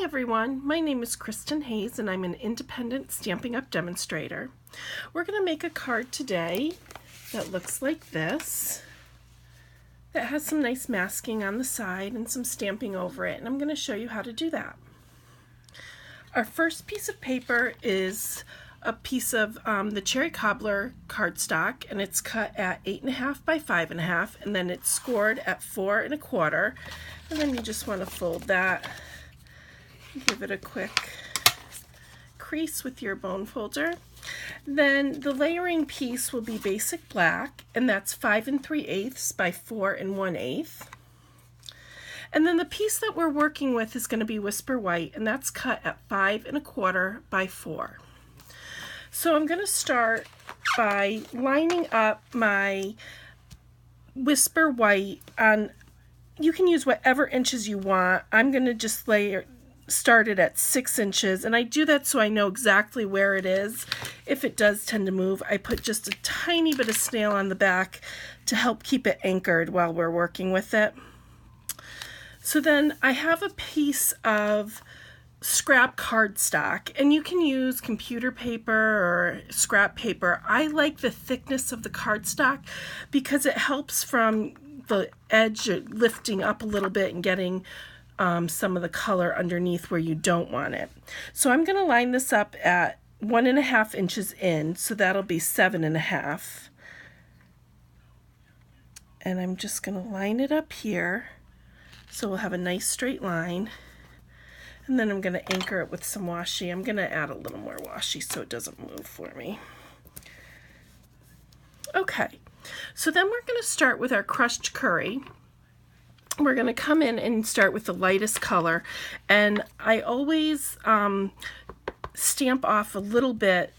Hi everyone, my name is Kristen Hayes and I'm an independent Stampin' Up! Demonstrator. We're going to make a card today that looks like this, that has some nice masking on the side and some stamping over it, and I'm going to show you how to do that. Our first piece of paper is a piece of the Cherry Cobbler cardstock, and it's cut at 8.5 by 5.5, and then it's scored at 4 1/4, and then you just want to fold that. Give it a quick crease with your bone folder. Then the layering piece will be basic black, and that's 5 3/8 by 4 1/8. And then the piece that we're working with is going to be Whisper White, and that's cut at 5 1/4 by 4. So I'm going to start by lining up my Whisper White on, you can use whatever inches you want. I'm going to just start it at 6 inches, and I do that so I know exactly where it is. If it does tend to move, I put just a tiny bit of snail on the back to help keep it anchored while we're working with it. So then I have a piece of scrap cardstock, and you can use computer paper or scrap paper. I like the thickness of the cardstock because it helps from the edge lifting up a little bit and getting some of the color underneath where you don't want it. So I'm going to line this up at 1 1/2 inches in, so that'll be 7 1/2. And I'm just going to line it up here so we'll have a nice straight line. And then I'm going to anchor it with some washi. I'm going to add a little more washi so it doesn't move for me. Okay, so then we're going to start with our crushed curry. We're going to come in and start with the lightest color, and I always stamp off a little bit,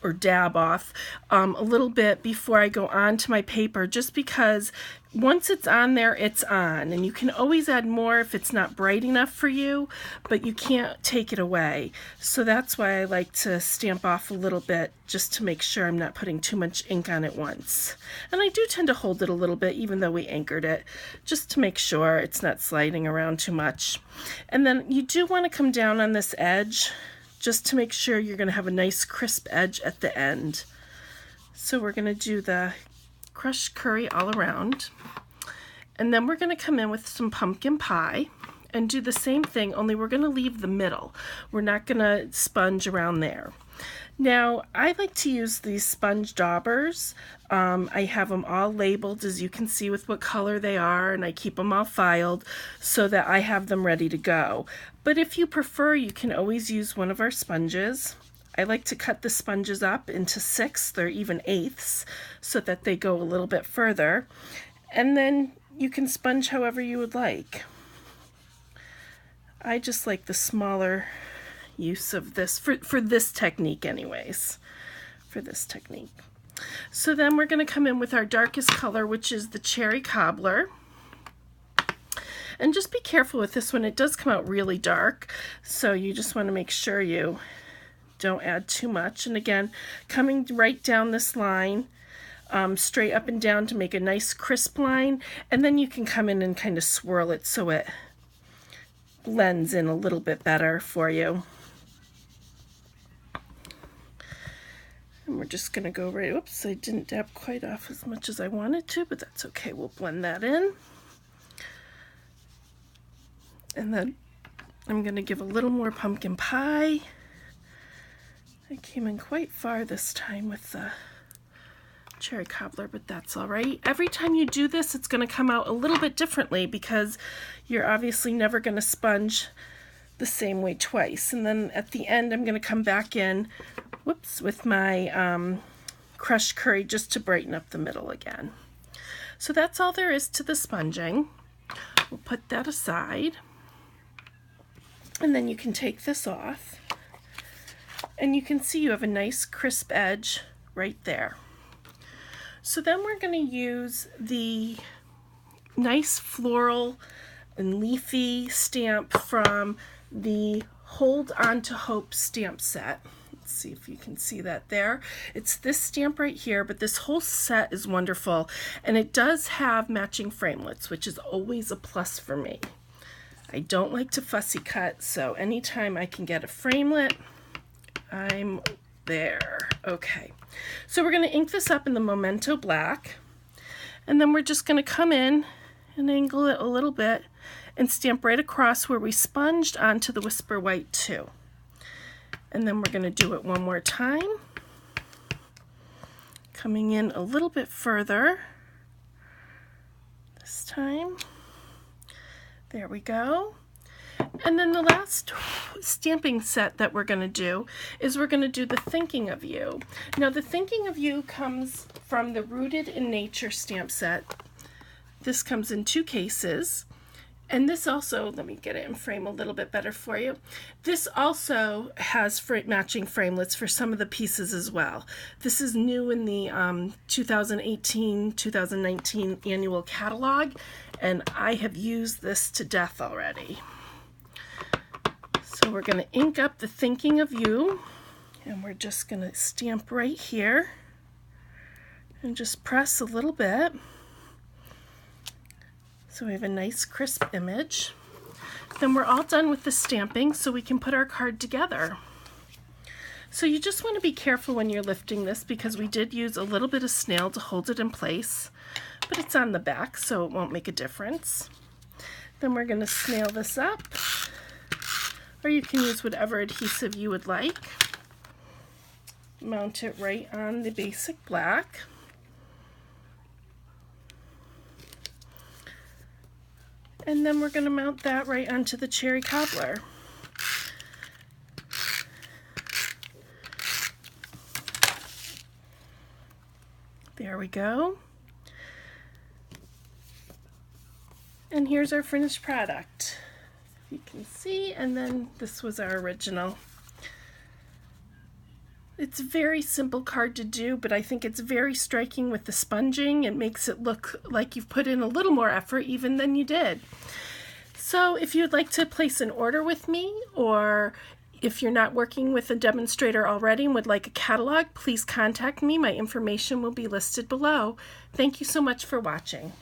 or dab off a little bit before I go on to my paper, just because once it's on there, it's on, and you can always add more if it's not bright enough for you, but you can't take it away. So that's why I like to stamp off a little bit, just to make sure I'm not putting too much ink on it once. And I do tend to hold it a little bit even though we anchored it, just to make sure it's not sliding around too much. And then you do want to come down on this edge just to make sure you're going to have a nice crisp edge at the end. So we're going to do the crushed curry all around, and then we're going to come in with some pumpkin pie and do the same thing, only we're going to leave the middle. We're not going to sponge around there. Now, I like to use these sponge daubers. I have them all labeled, as you can see, with what color they are, and I keep them all filed so that I have them ready to go. But if you prefer, you can always use one of our sponges. I like to cut the sponges up into 1/6 or even 1/8 so that they go a little bit further. And then you can sponge however you would like. I just like the smaller use of this for this technique anyways, for this technique. So then we're going to come in with our darkest color, which is the Cherry Cobbler. And just be careful with this one, it does come out really dark, so you just want to make sure you don't add too much. And again, coming right down this line, straight up and down to make a nice crisp line, and then you can come in and kind of swirl it so it blends in a little bit better for you. And we're just going to go right, oops, I didn't dab quite off as much as I wanted to, but that's okay, we'll blend that in. And then I'm going to give a little more pumpkin pie. I came in quite far this time with the Cherry Cobbler, but that's all right. Every time you do this, it's going to come out a little bit differently because you're obviously never going to sponge the same way twice. And then at the end, I'm going to come back in, whoops, with my crushed curry just to brighten up the middle again. So that's all there is to the sponging. We'll put that aside. And then you can take this off. And you can see you have a nice crisp edge right there. So then we're going to use the nice floral and leafy stamp from the Hold On to Hope stamp set. Let's see if you can see that there. It's this stamp right here, but this whole set is wonderful, and it does have matching framelits, which is always a plus for me. I don't like to fussy cut, so anytime I can get a framelit, I'm there. Okay, so we're going to ink this up in the Memento Black, and then we're just going to come in and angle it a little bit and stamp right across where we sponged onto the Whisper White too. And then we're going to do it one more time, coming in a little bit further this time. There we go. And then the last stamping set that we're going to do is we're going to do the Thinking of You. Now the Thinking of You comes from the Rooted in Nature stamp set. This comes in 2 cases. And this also, let me get it in frame a little bit better for you. This also has matching framelits for some of the pieces as well. This is new in the 2018-2019 annual catalog, and I have used this to death already. So we're going to ink up the Thinking of You, and we're just going to stamp right here and just press a little bit. So we have a nice crisp image. Then we're all done with the stamping, so we can put our card together. So you just want to be careful when you're lifting this, because we did use a little bit of snail to hold it in place, but it's on the back, so it won't make a difference. Then we're going to snail this up, or you can use whatever adhesive you would like. Mount it right on the basic black. And then we're going to mount that right onto the Cherry Cobbler. There we go. And here's our finished product. You can see, and then this was our original. It's a very simple card to do, but I think it's very striking with the sponging. It makes it look like you've put in a little more effort even than you did. So if you'd like to place an order with me, or if you're not working with a demonstrator already and would like a catalog, please contact me. My information will be listed below. Thank you so much for watching.